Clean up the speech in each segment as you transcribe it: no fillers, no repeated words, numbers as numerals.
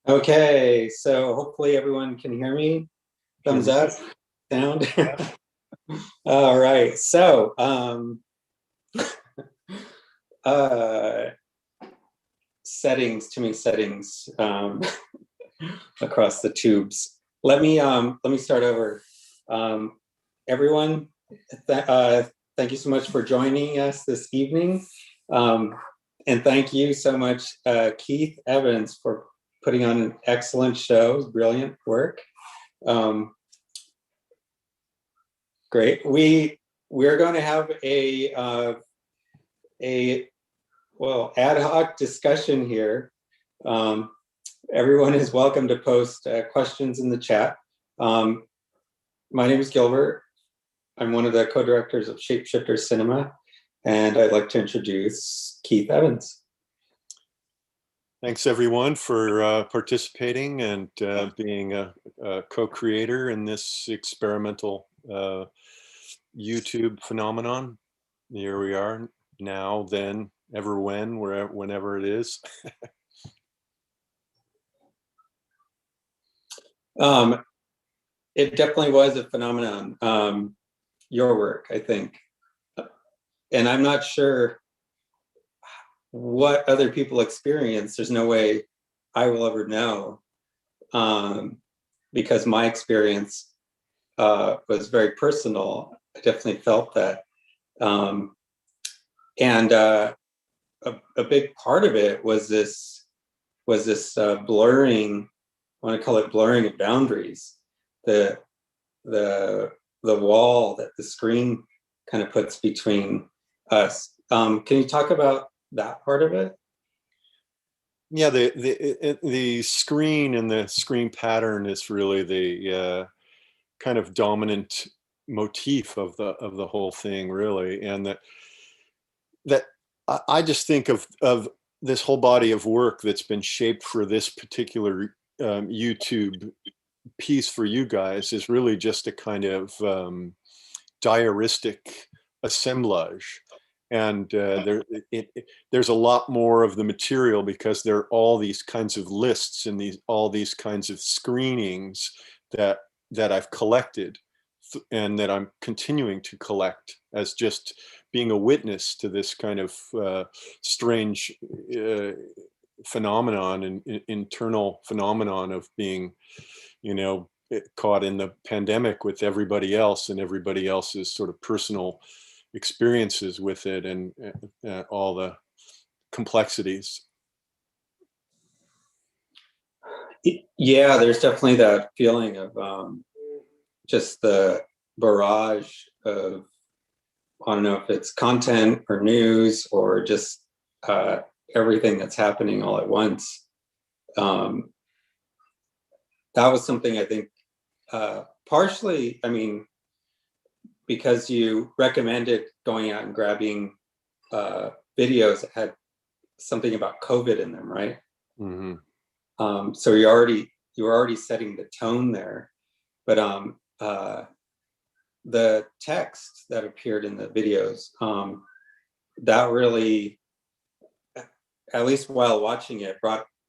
Okay, so hopefully everyone can hear me. Thumbs up, sound. All right, so settings, too many settings across the tubes. Let me start over. Everyone, thank you so much for joining us this evening. And thank you so much, Keith Evans, for putting on an excellent show. Brilliant work. Great. We're going to have a ad hoc discussion here. Everyone is welcome to post questions in the chat. My name is Gilbert. I'm one of the co-directors of Shapeshifter Cinema, and I'd like to introduce Keith Evans. Thanks everyone for participating and being a co-creator in this experimental YouTube phenomenon. Here we are, now, then, ever, when, wherever, whenever it is. It definitely was a phenomenon, your work, I think. And I'm not sure what other people experience. There's no way I will ever know, because my experience was very personal. I definitely felt that. And a big part of it was this blurring, I want to call it blurring of boundaries, the wall that the screen kind of puts between us. Can you talk about that part of it? Yeah, the screen and the screen pattern is really the kind of dominant motif of the whole thing, really, and that I just think of this whole body of work that's been shaped for this particular YouTube piece for you guys is really just a kind of diaristic assemblage. And there's a lot more of the material because there are all these kinds of lists and all these kinds of screenings that I've collected and that I'm continuing to collect as just being a witness to this kind of strange phenomenon and internal phenomenon of being, caught in the pandemic with everybody else and everybody else's sort of personal experiences with it and all the complexities. Yeah, there's definitely that feeling of just the barrage of, I don't know if it's content or news or just everything that's happening all at once. That was something I think partially, because you recommended going out and grabbing videos that had something about COVID in them, right? Mm-hmm. So you were already setting the tone there, but the text that appeared in the videos, that really, at least while watching it,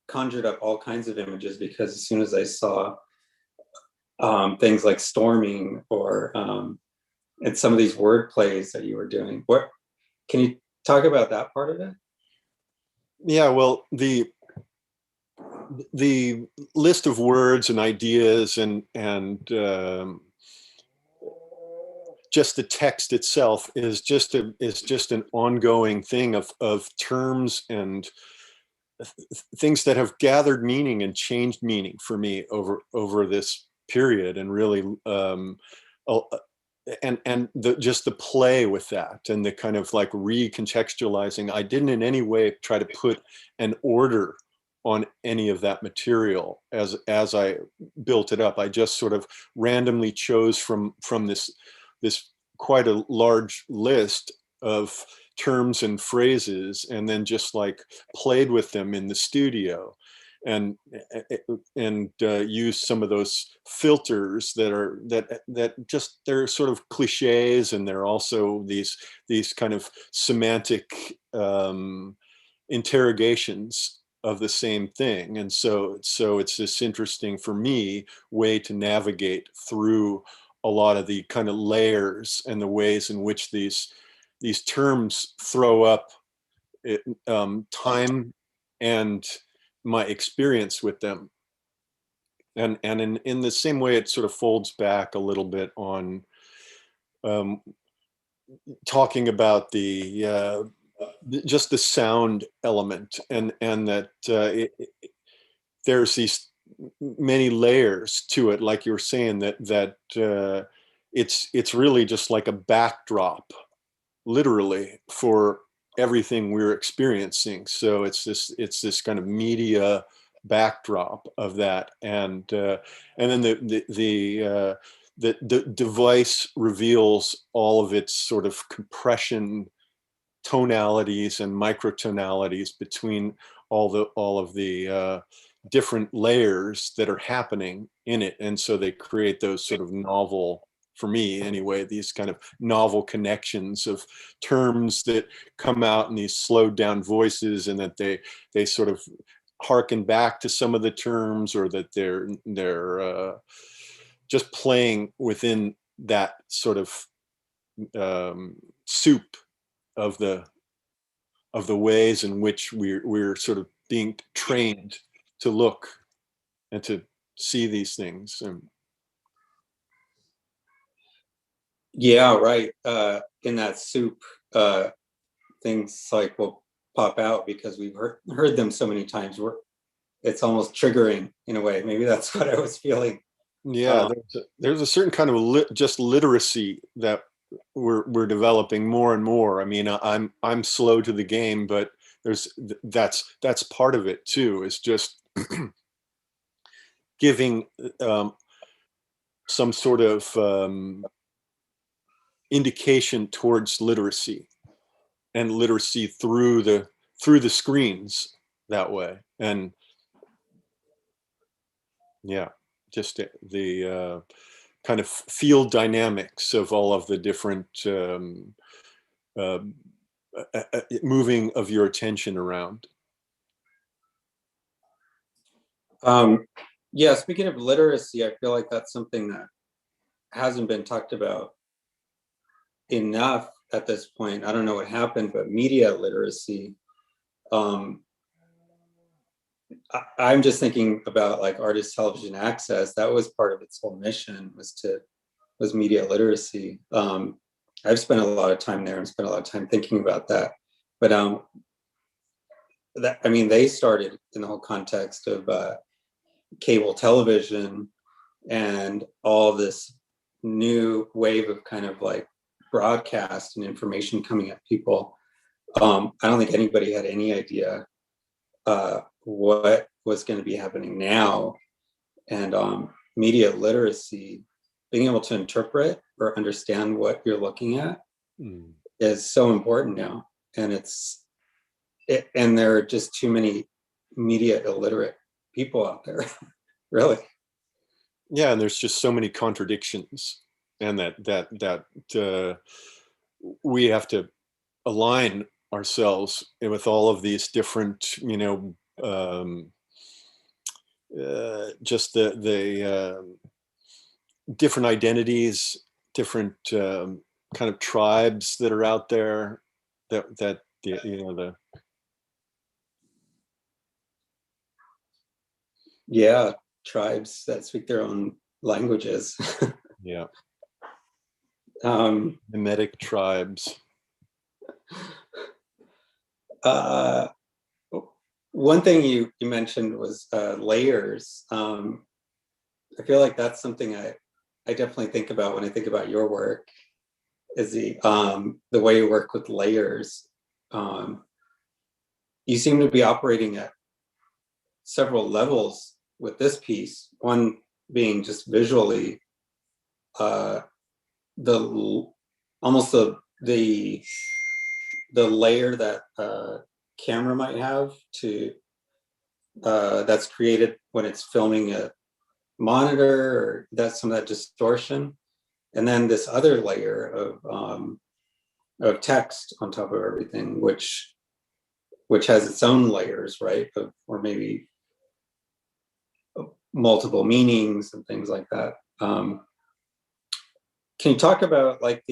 conjured up all kinds of images, because as soon as I saw things like storming or and some of these word plays that you were doing, what can you talk about that part of it? Yeah, well, the list of words and ideas and just the text itself is just an ongoing thing of terms and things that have gathered meaning and changed meaning for me over this period, and really just the play with that and the kind of like recontextualizing. I didn't in any way try to put an order on any of that material as I built it up. I just sort of randomly chose from this quite a large list of terms and phrases, and then just like played with them in the studio. and use some of those filters that just, they're sort of cliches, and they're also these kind of semantic interrogations of the same thing. And so it's this interesting, for me, way to navigate through a lot of the kind of layers and the ways in which these terms throw up time and my experience with them. And in the same way, it sort of folds back a little bit on um, talking about just the sound element, and that there's these many layers to it, like you were saying, that it's really just like a backdrop, literally, for everything we're experiencing. So it's this kind of media backdrop of that, and then the device reveals all of its sort of compression tonalities and microtonalities between all of the different layers that are happening in it. And so they create those sort of novel, for me anyway, these kind of novel connections of terms that come out in these slowed down voices, and that they sort of harken back to some of the terms, or that they're just playing within that sort of soup of the ways in which we're sort of being trained to look and to see these things. And Yeah, right. In that soup, things like will pop out because we've heard them so many times. It's almost triggering in a way. Maybe that's what I was feeling. yeah, there's a certain kind of just literacy that we're developing more and more. I mean, I'm slow to the game, but that's part of it too. Is just giving some sort of indication towards literacy, and literacy through the screens that way. And yeah, just the kind of field dynamics of all of the different uh, moving of your attention around. Yeah, speaking of literacy, I feel like that's something that hasn't been talked about enough at this point. I don't know what happened, but media literacy. Um, I'm just thinking about like Artist Television Access. That was part of its whole mission, was media literacy. I've spent a lot of time there and spent a lot of time thinking about that. But I mean, they started in the whole context of cable television and all this new wave of kind of like broadcast and information coming at people. I don't think anybody had any idea what was going to be happening now. And media literacy, being able to interpret or understand what you're looking at is so important now. And and there are just too many media illiterate people out there, really. Yeah, and there's just so many contradictions, and that we have to align ourselves with all of these different, just the different identities, different kind of tribes that are out there, that the Yeah, tribes that speak their own languages. yeah, um, mimetic tribes. uh, One thing you mentioned was layers. I feel like that's something I definitely think about when I think about your work, is the way you work with layers. You seem to be operating at several levels with this piece. One being just visually, the almost the layer that camera might have to that's created when it's filming a monitor, or that's some of that distortion. And then this other layer of text on top of everything, which has its own layers, right? Or maybe multiple meanings and things like that. Can you talk about like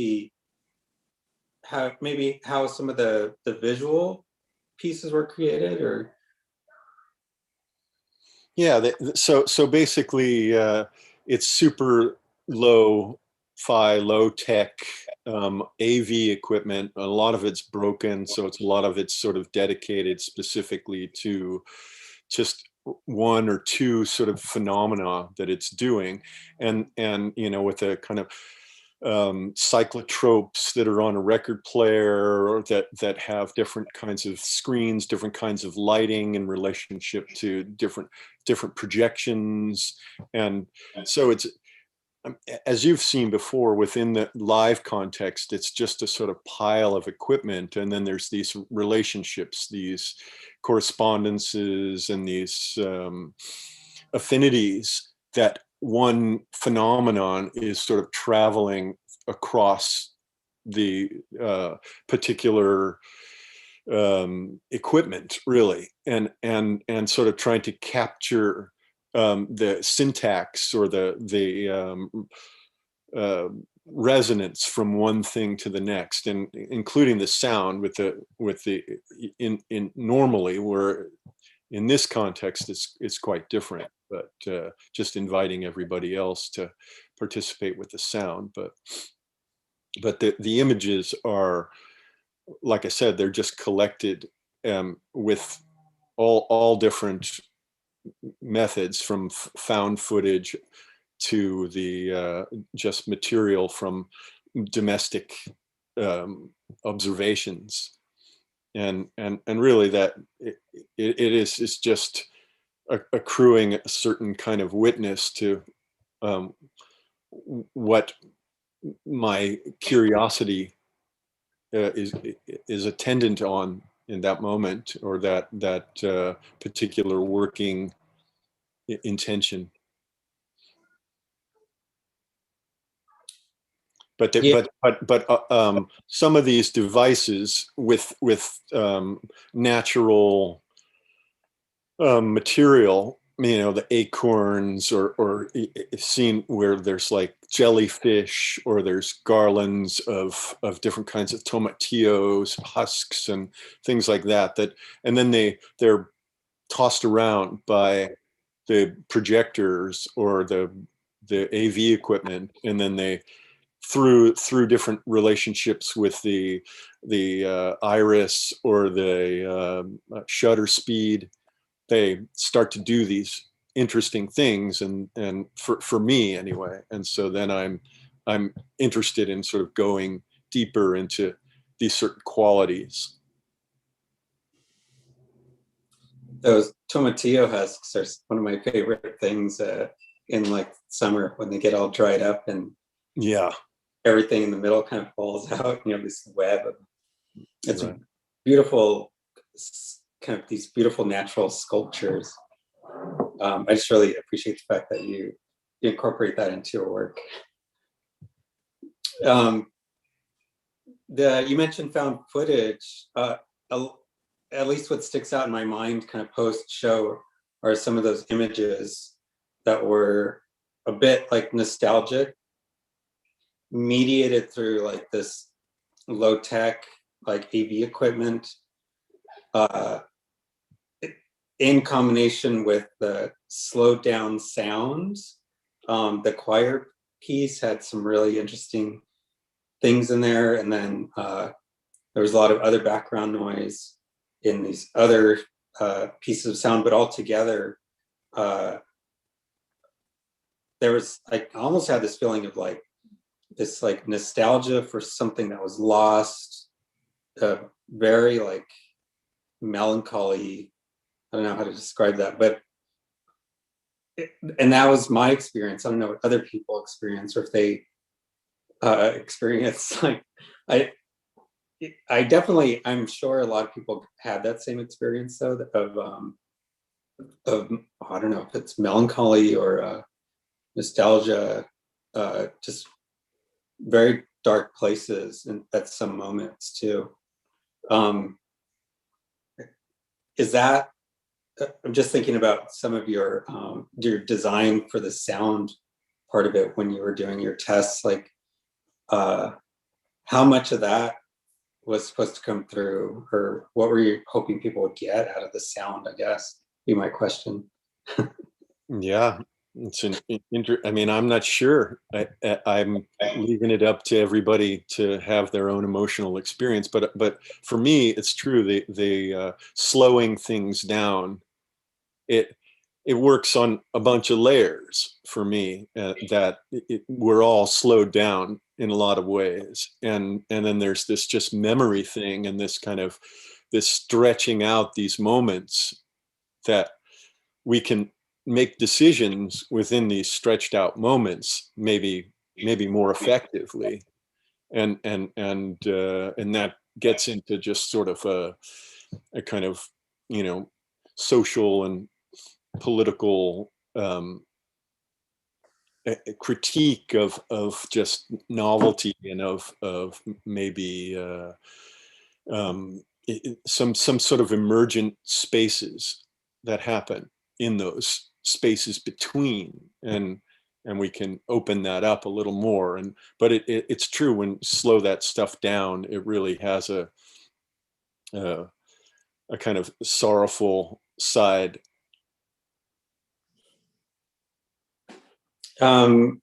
how some of the visual pieces were created, or? Yeah, so basically, it's super low-fi, low-tech AV equipment. A lot of it's broken, so a lot of it's sort of dedicated specifically to just one or two sort of phenomena that it's doing, and with a kind of cyclotropes that are on a record player, or that have different kinds of screens, different kinds of lighting in relationship to different projections. And so it's, as you've seen before, within the live context, it's just a sort of pile of equipment, and then there's these relationships, these correspondences, and these affinities that one phenomenon is sort of traveling across the particular equipment, really, and sort of trying to capture the syntax or the resonance from one thing to the next, and including the sound with the in normally, where in this context it's quite different, but just inviting everybody else to participate with the sound. But the images are, like I said, they're just collected with all different methods, from found footage to the just material from domestic observations, and really that it is just accruing a certain kind of witness to what my curiosity is attendant on in that moment, or that particular working intention. But Yeah. some of these devices with natural material, the acorns, or seen where there's like jellyfish, or there's garlands of different kinds of tomatillos, husks, and things like that, and then they're tossed around by the projectors or the AV equipment, and then they through different relationships with the iris or the shutter speed, they start to do these interesting things, and for me anyway. And so then I'm interested in sort of going deeper into these certain qualities. Those tomatillo husks are one of my favorite things in like summer, when they get all dried up and Yeah, everything in the middle kind of falls out. This web. It's right. beautiful, kind of these beautiful natural sculptures. I just really appreciate the fact that you incorporate that into your work. You mentioned found footage. At least what sticks out in my mind, kind of post show, are some of those images that were a bit like nostalgic, mediated through like this low tech, like AV equipment, in combination with the slowed down sounds. The choir piece had some really interesting things in there, and then there was a lot of other background noise in these other pieces of sound, but all together, there was, I almost had this feeling of like this like nostalgia for something that was lost, very like melancholy. I don't know how to describe that, but and that was my experience. I don't know what other people experience, or if they experience like I definitely, I'm sure a lot of people had that same experience though, of of, I don't know if it's melancholy or nostalgia, just very dark places and at some moments too. Um, is that, I'm just thinking about some of your design for the sound part of it when you were doing your tests, like uh, how much of that was supposed to come through, or what were you hoping people would get out of the sound, I guess, be my question. Yeah, it's I mean, I'm not sure. I'm leaving it up to everybody to have their own emotional experience. But for me, it's true. The slowing things down, it it works on a bunch of layers for me. That we're all slowed down in a lot of ways, and then there's this just memory thing, and this kind of this stretching out these moments that we can make decisions within these stretched out moments, maybe more effectively, and that gets into just sort of a kind of, you know, social and political a critique of just novelty and of maybe some sort of emergent spaces that happen in those spaces between, and we can open that up a little more. And but it's true, when you slow that stuff down, it really has a, a kind of sorrowful side. um,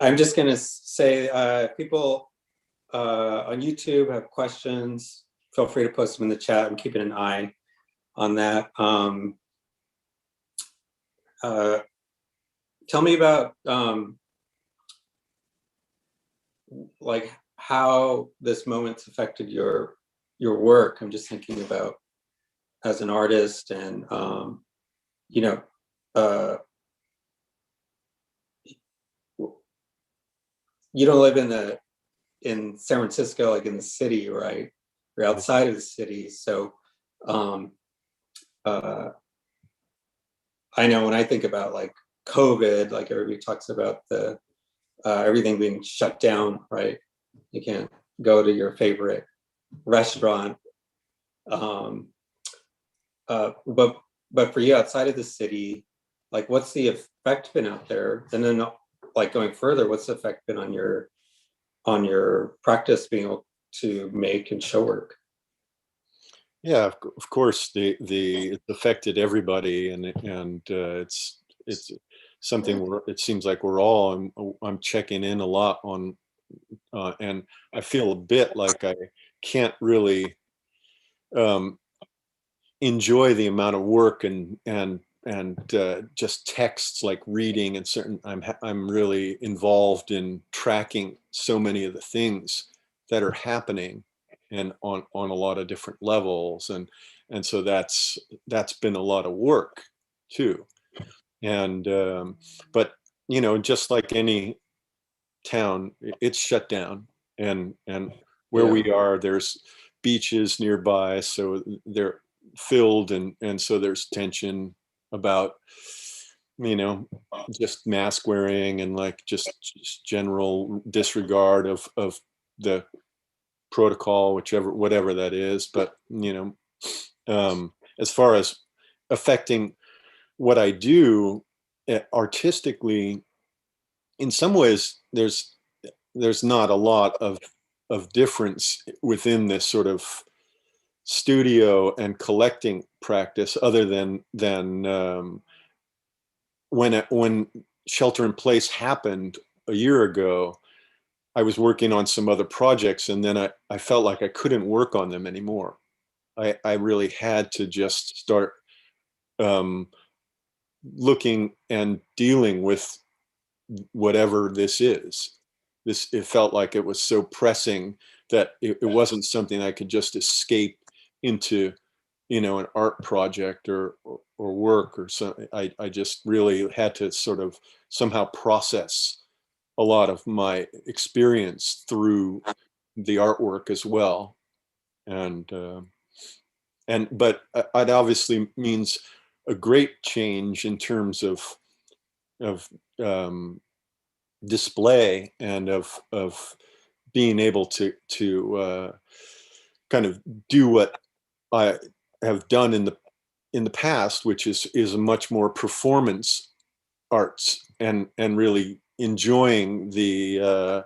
I'm just going to say, people on YouTube have questions, feel free to post them in the chat. I'm keeping an eye on that. Uh, tell me about like how this moment's affected your work. I'm just thinking about as an artist, and you know, uh, you don't live in San Francisco, like in the city, right? You're outside of the city, so um, uh, I know when I think about like COVID, like everybody talks about the everything being shut down, right? You can't go to your favorite restaurant. Um, but for you outside of the city, like what's the effect been out there? And then like going further, what's the effect been on your practice being able to make and show work? Yeah, of course, the it's affected everybody, and it's something where it seems like we're all, I'm checking in a lot on, and I feel a bit like I can't really um, enjoy the amount of work and just texts, like reading, and certain, I'm really involved in tracking so many of the things that are happening, and on a lot of different levels, and so that's been a lot of work too. And but you know, just like any town, it's shut down, and where Yeah. we are, there's beaches nearby, so they're filled, and so there's tension about, you know, just mask wearing, and like just general disregard of the protocol, whatever that is. But you know, as far as affecting what I do, artistically, in some ways there's not a lot of difference within this sort of studio and collecting practice, other than when shelter in place happened a year ago. I was working on some other projects, and then I felt like I couldn't work on them anymore. I really had to just start um, looking and dealing with whatever this is. It felt like it was so pressing that it wasn't something I could just escape into, you know, an art project or work or something. I just really had to sort of somehow process a lot of my experience through the artwork as well. And but it obviously means a great change in terms of display and of being able to kind of do what I have done in the past, which is a much more performance arts and really enjoying the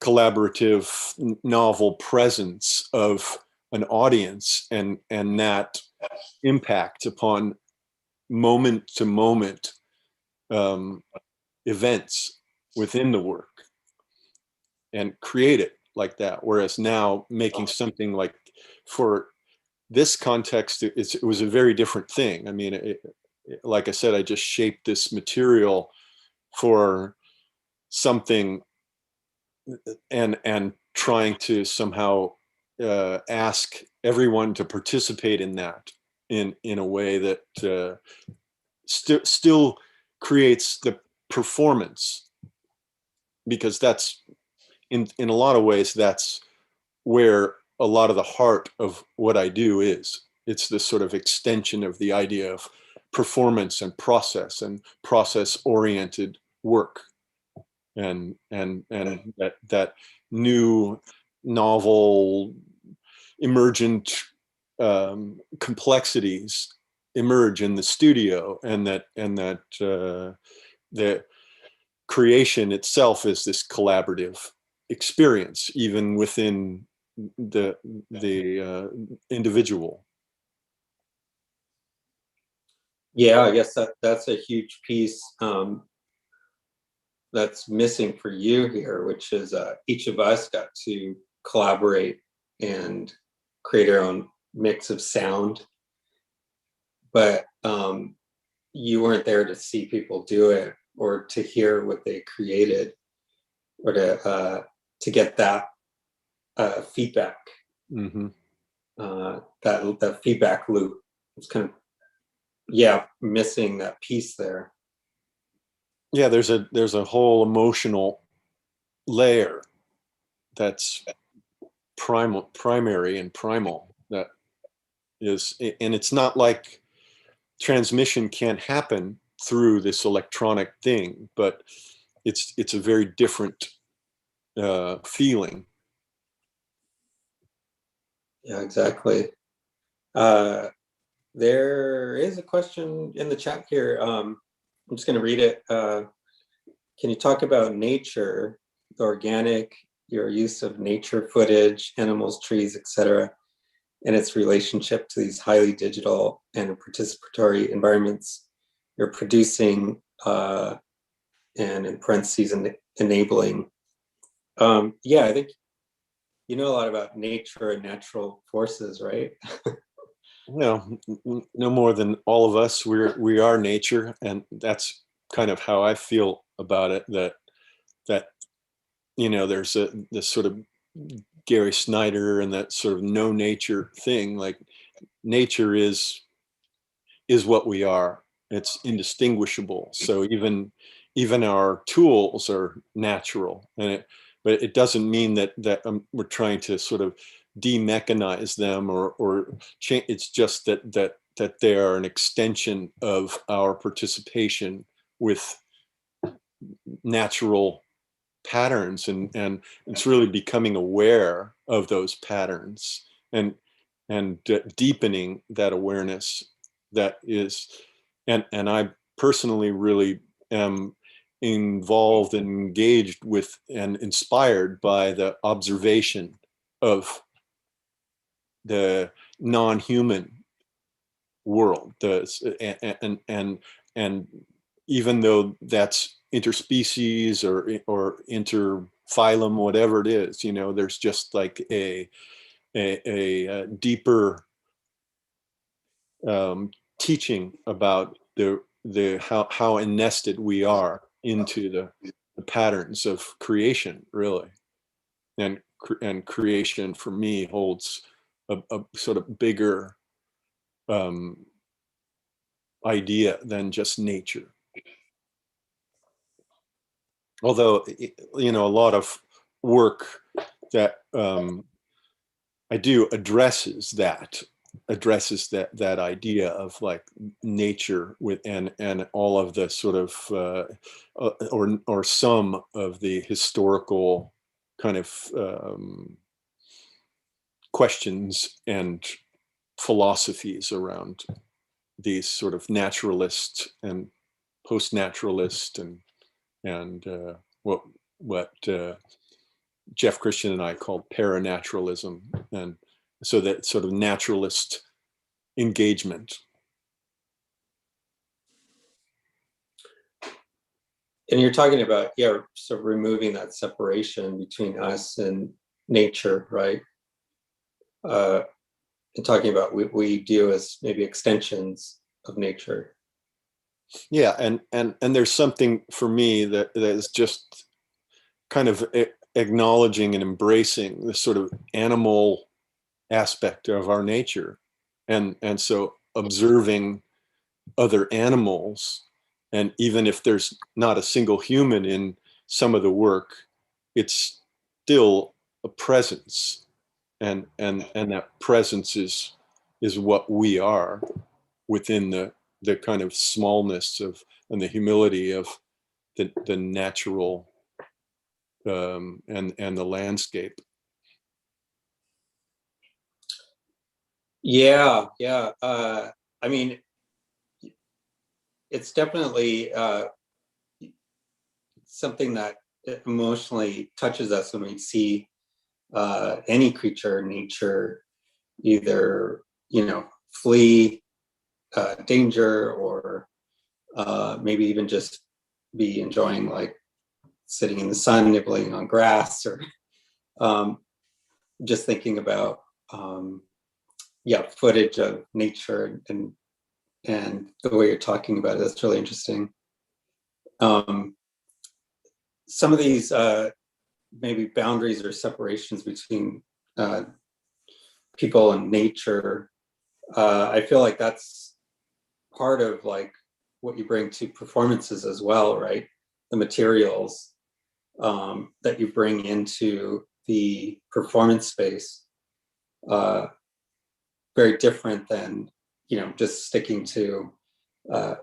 collaborative novel presence of an audience and that impact upon moment to moment events within the work and create it like that. Whereas now making something like, for this context, it was a very different thing. I mean, like I said, I just shaped this material for something and trying to somehow ask everyone to participate in that in a way that still creates the performance, because that's in a lot of ways that's where a lot of the heart of what I do is. It's this sort of extension of the idea of performance and process oriented work, and that new novel emergent complexities emerge in the studio, and that the creation itself is this collaborative experience, even within the individual. Yeah, I guess that's a huge piece that's missing for you here, which is each of us got to collaborate and create our own mix of sound, but you weren't there to see people do it or to hear what they created or to get that feedback. Mm-hmm. That feedback loop. It's kind of, yeah, missing that piece there. Yeah, there's a whole emotional layer that's primary and primal, that is, and it's not like transmission can't happen through this electronic thing, but it's a very different feeling. Yeah, exactly. There is a question in the chat here. I'm just going to read it. Can you talk about nature, the organic, your use of nature footage, animals, trees, etc., and its relationship to these highly digital and participatory environments you're producing, and in parentheses, enabling? Yeah, I think you know a lot about nature and natural forces, right? No, no more than all of us. We are nature, and that's kind of how I feel about it. That there's this sort of Gary Snyder and that sort of no nature thing. Like, nature is what we are. It's indistinguishable. So even our tools are natural, but it doesn't mean that we're trying to sort of demechanize them or change. It's just that they are an extension of our participation with natural patterns, and it's really becoming aware of those patterns and deepening that awareness. That is, and I personally really am involved and engaged with and inspired by the observation of the non-human world, and even though that's interspecies or interphylum, whatever it is, there's just like a deeper teaching about how ennested we are into the patterns of creation, really. And creation for me holds a sort of bigger idea than just nature. Although, a lot of work that I do addresses that addresses that idea of like nature with and all of the sort of or some of the historical kind of questions and philosophies around these sort of naturalist and post-naturalist and what Jeff Christian and I called paranaturalism, and so that sort of naturalist engagement. And you're talking about, yeah, so removing that separation between us and nature, right? And talking about we do as maybe extensions of nature. Yeah, and there's something for me that is just kind of acknowledging and embracing the sort of animal aspect of our nature, and so observing other animals, and even if there's not a single human in some of the work, it's still a presence, and that presence is what we are within the kind of smallness of and the humility of the natural and the landscape. Yeah, yeah. I mean, it's definitely something that emotionally touches us when we see any creature in nature either, flee danger, or maybe even just be enjoying, like sitting in the sun, nibbling on grass, or um, just thinking about footage of nature, and the way you're talking about it. That's really interesting. Some of these maybe boundaries or separations between people and nature, I feel like that's part of like what you bring to performances as well, right? The materials that you bring into the performance space, very different than just sticking to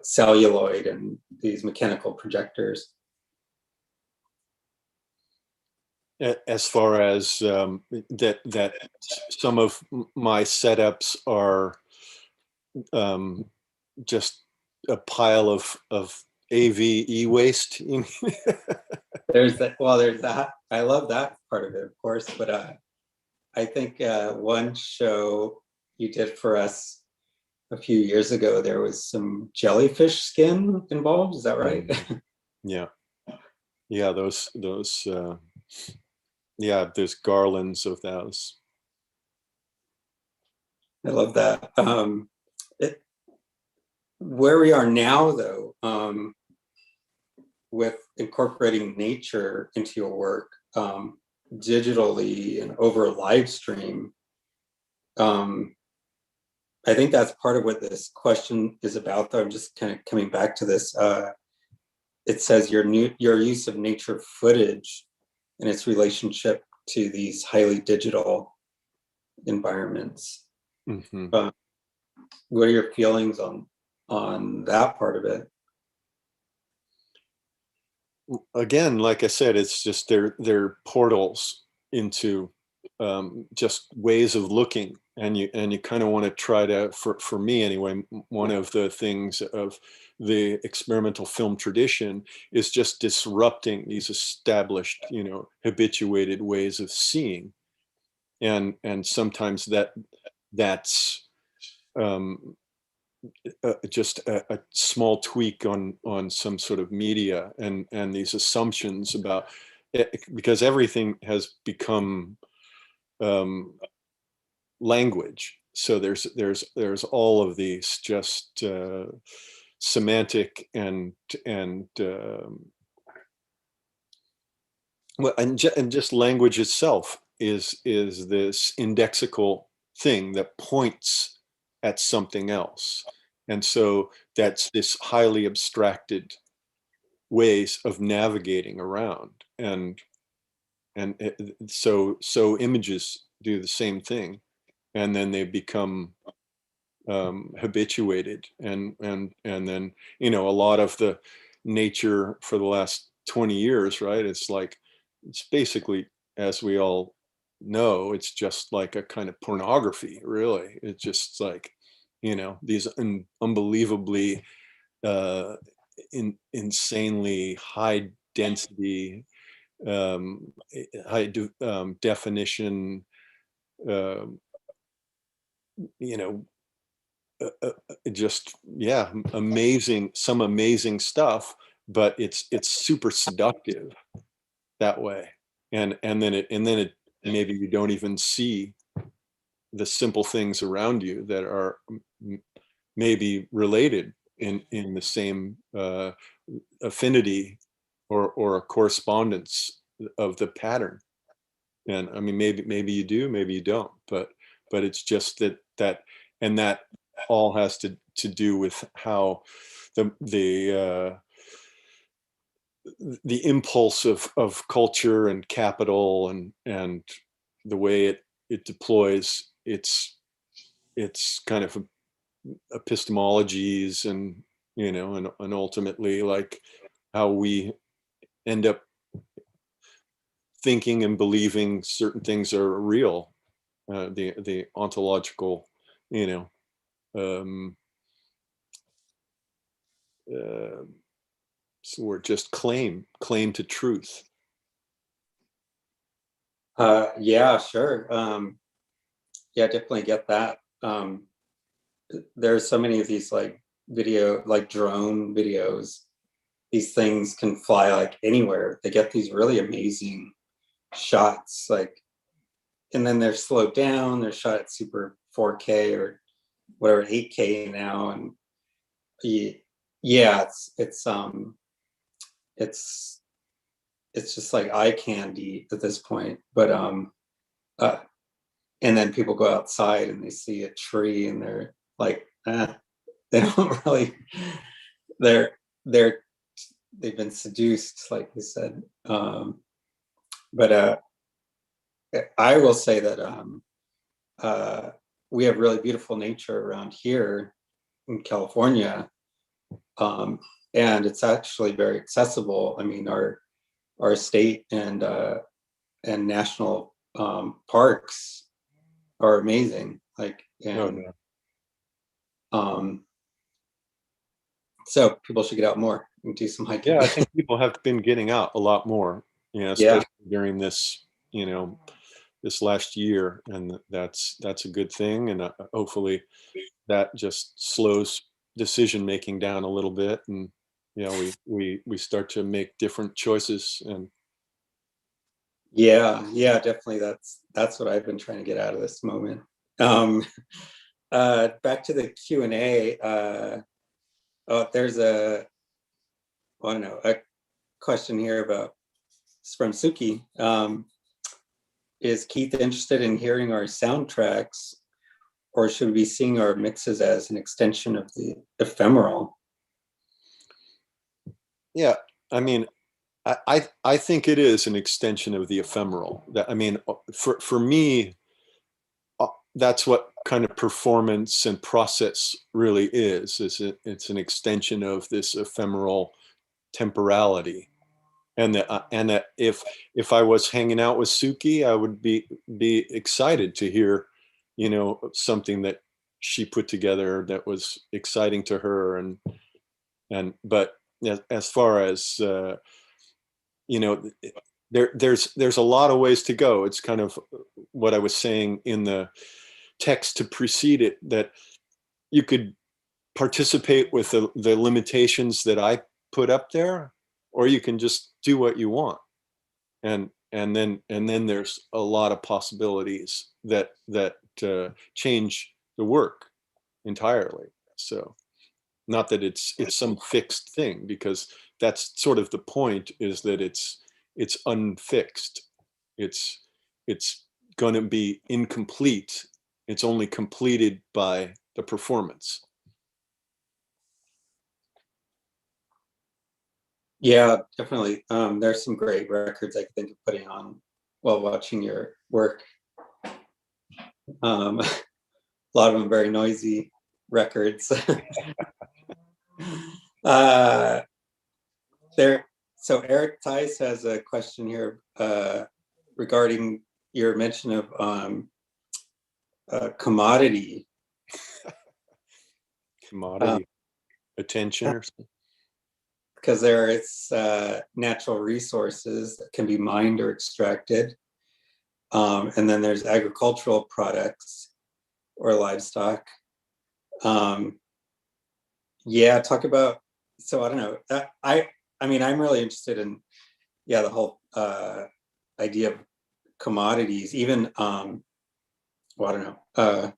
celluloid and these mechanical projectors. As far as that some of my setups are just a pile of AV e-waste. There's that. Well, there's that. I love that part of it, of course. But I think one show you did for us a few years ago, there was some jellyfish skin involved. Is that right? Yeah, yeah. Those yeah. There's garlands of those. I love that. Where we are now, though, with incorporating nature into your work digitally and over a live stream, I think that's part of what this question is about, though. I'm just kind of coming back to this. It says your use of nature footage and its relationship to these highly digital environments. Mm-hmm. What are your feelings on that part of it? Again, like I said, it's just they're portals into just ways of looking, and you kind of want to try to, for me anyway, one of the things of the experimental film tradition is just disrupting these established, habituated ways of seeing, and sometimes that's just a small tweak on some sort of media and these assumptions about it, because everything has become language. So there's all of these just semantic and well, and just language itself is this indexical thing that points at something else, and so that's this highly abstracted ways of navigating around, and so images do the same thing, and then they become habituated, and then a lot of the nature for the last 20 years, right? It's like, it's basically, as we all know, it's just like a kind of pornography, really. It's just like, these unbelievably uh, insanely high density, definition, um, you know, just, yeah, some amazing stuff, but it's super seductive that way. And then it maybe you don't even see the simple things around you that are maybe related in the same affinity or a correspondence of the pattern. And I mean, maybe you do, maybe you don't, but it's just and that all has to do with how the impulse of culture and capital and the way it deploys its kind of epistemologies, and and ultimately, like, how we end up thinking and believing certain things are real, the ontological, you know um uh, or just claim to truth. Yeah, sure. Yeah, definitely get that. There's so many of these like like drone videos. These things can fly like anywhere. They get these really amazing shots, like, and then they're slowed down. They're shot at super 4K or whatever, 8K now, and yeah, it's it's just like eye candy at this point. But uh, and then people go outside and they see a tree and they're like, they don't really, they're they're they've been seduced, like you said. But I will say that uh, we have really beautiful nature around here in California, um, and it's actually very accessible. I mean, our state and national parks are amazing. Like, Oh, and yeah. um, so people should get out more and do some hiking. Yeah, I think people have been getting out a lot more, Yeah, especially during this, this last year, and that's a good thing. And hopefully that just slows decision making down a little bit, and we start to make different choices. And yeah, yeah, definitely. That's what I've been trying to get out of this moment. Um, back to the Q&A. Oh, there's I don't know, a question here about, it's from Suki. Is Keith interested in hearing our soundtracks, or should we be seeing our mixes as an extension of the ephemeral? yeah, I mean, I think it is an extension of the ephemeral. That, I mean, for me, that's what kind of performance and process really is. It's an extension of this ephemeral temporality. And that if I was hanging out with Suki, I would be excited to hear, something that she put together that was exciting to her. But as far as you know there's a lot of ways to go. It's kind of what I was saying in the text to precede it, that you could participate with the limitations that I put up there, or you can just do what you want. And then there's a lot of possibilities that change the work entirely. So, not that it's some fixed thing, because that's sort of the point, is that it's unfixed. It's going to be incomplete. It's only completed by the performance. Yeah, definitely. There's some great records I can think of putting on while watching your work. A lot of them very noisy. records. uh, there. So Eric Tice has a question here regarding your mention of commodity. Commodity attention or something. Because there is natural resources that can be mined or extracted. And then there's agricultural products or livestock. Yeah, talk about, so I don't know. I mean, I'm really interested in, the whole idea of commodities, even, well, I don't know,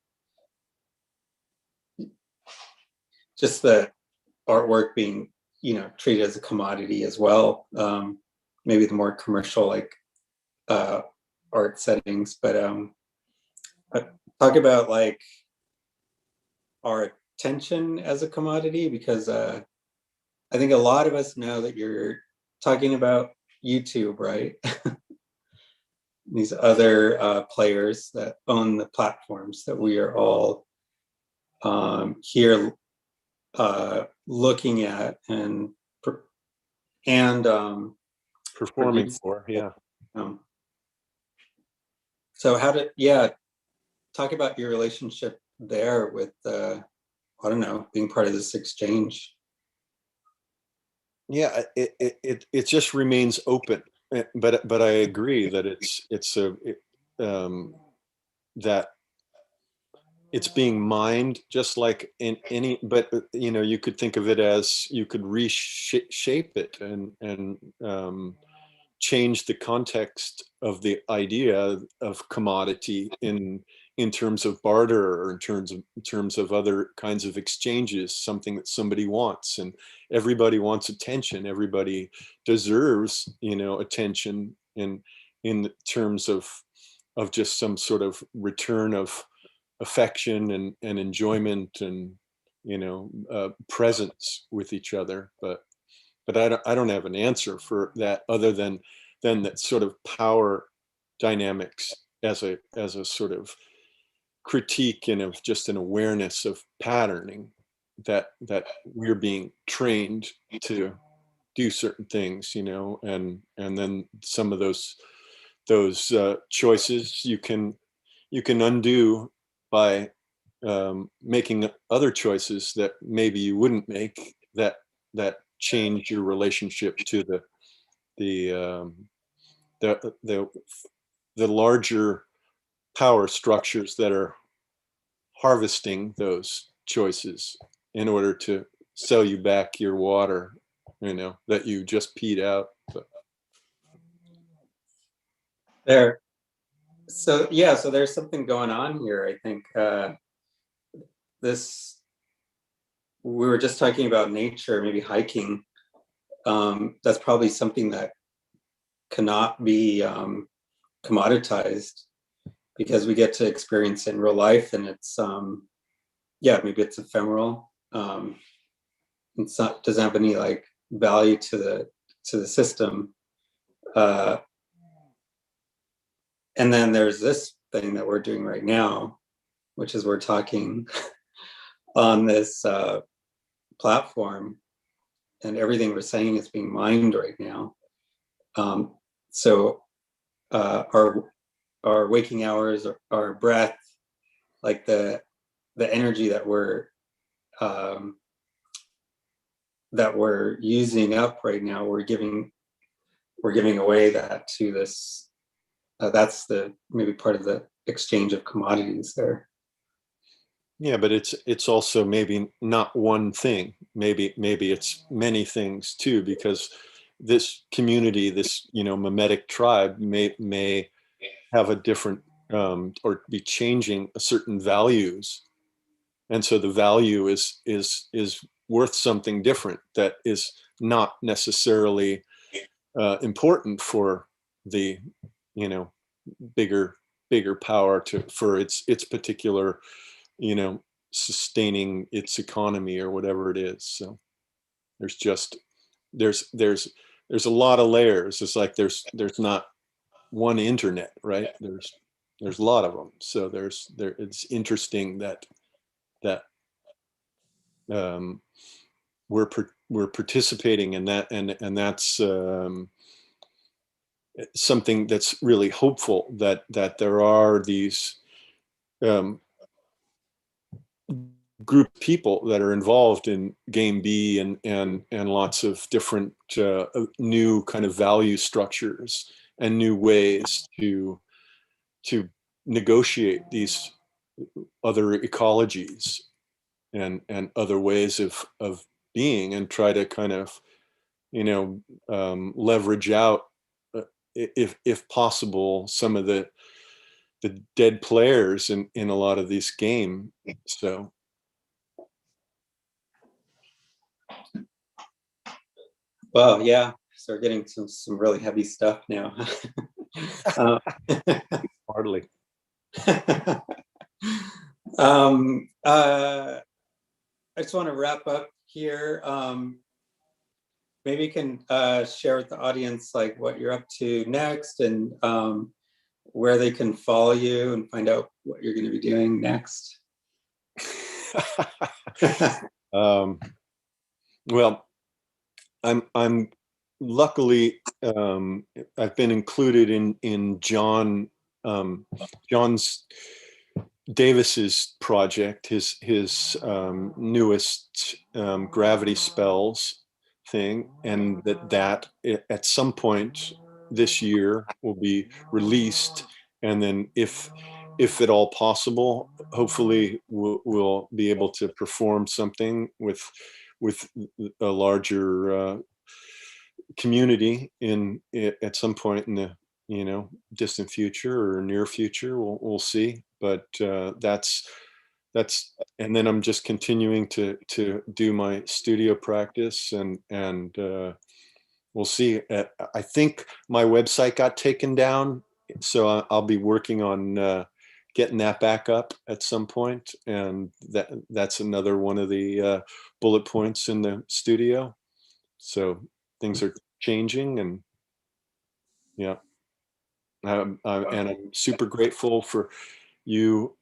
just the artwork being, treated as a commodity as well. Maybe the more commercial, like art settings, but talk about like our attention as a commodity, because I think a lot of us know that you're talking about YouTube, right? These other players that own the platforms that we are all here looking at and Performing for, yeah. So how did, talk about your relationship there with, I don't know, being part of this exchange. Yeah, it just remains open, but I agree that that it's being mined just like in any, but you could think of it as you could reshape it and change the context of the idea of commodity in terms of barter, or in terms of other kinds of exchanges, something that somebody wants. And everybody wants attention. Everybody deserves, attention in terms of just some sort of return of affection and enjoyment and presence with each other. But I don't have an answer for that, other than that sort of power dynamics as a sort of critique and of just an awareness of patterning, that we're being trained to do certain things, and then some of those choices you can undo by making other choices that maybe you wouldn't make, that change your relationship to the larger power structures that are harvesting those choices in order to sell you back your water, that you just peed out. There. So so there's something going on here. I think we were just talking about nature, maybe hiking. That's probably something that cannot be commoditized, because we get to experience it in real life, and it's maybe it's ephemeral. It's not, doesn't have any like value to the system. And then there's this thing that we're doing right now, which is we're talking on this platform, and everything we're saying is being mined right now. So our waking hours, our breath, like the energy that we're using up right now, we're giving away that to this. That's the maybe part of the exchange of commodities there. Yeah, but it's also maybe not one thing. Maybe it's many things too, because this community, this mimetic tribe, may have a different or be changing certain values, and so the value is worth something different that is not necessarily important for the bigger power for its particular sustaining its economy or whatever it is. So there's a lot of layers. It's like there's not one internet, right? There's a lot of them. So it's interesting that we're participating in that, and that's something that's really hopeful, that there are these group of people that are involved in Game B, and lots of different new kind of value structures and new ways to negotiate these other ecologies and other ways of being, and try to kind of, leverage out, if possible, some of the dead players in a lot of these game. So Well, yeah. So we're getting some really heavy stuff now. Uh, hardly. I just want to wrap up here. Maybe you can share with the audience like what you're up to next, and where they can follow you and find out what you're going to be doing next. Well, I'm luckily, I've been included in John's Davis's project, his newest gravity spells thing, and that at some point this year will be released, and then if at all possible, hopefully we'll be able to perform something with a larger community at some point in the distant future or near future. We'll see, but that's and then I'm just continuing to do my studio practice, and we'll see. I think my website got taken down, so I'll be working on getting that back up at some point, and that's another one of the bullet points in the studio. So things are changing, and yeah, and I'm super grateful for you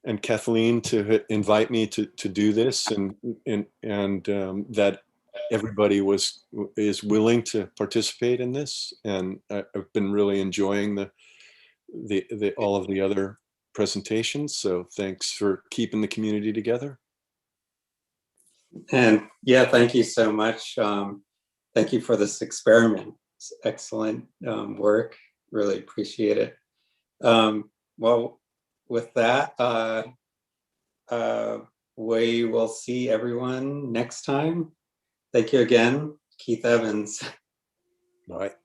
and Kathleen to invite me to do this, and that everybody is willing to participate in this, and I've been really enjoying the all of the other presentations. So thanks for keeping the community together. And yeah, thank you so much. Thank you for this experiment. It's excellent work. Really appreciate it. Well, with that, we will see everyone next time. Thank you again, Keith Evans. All right.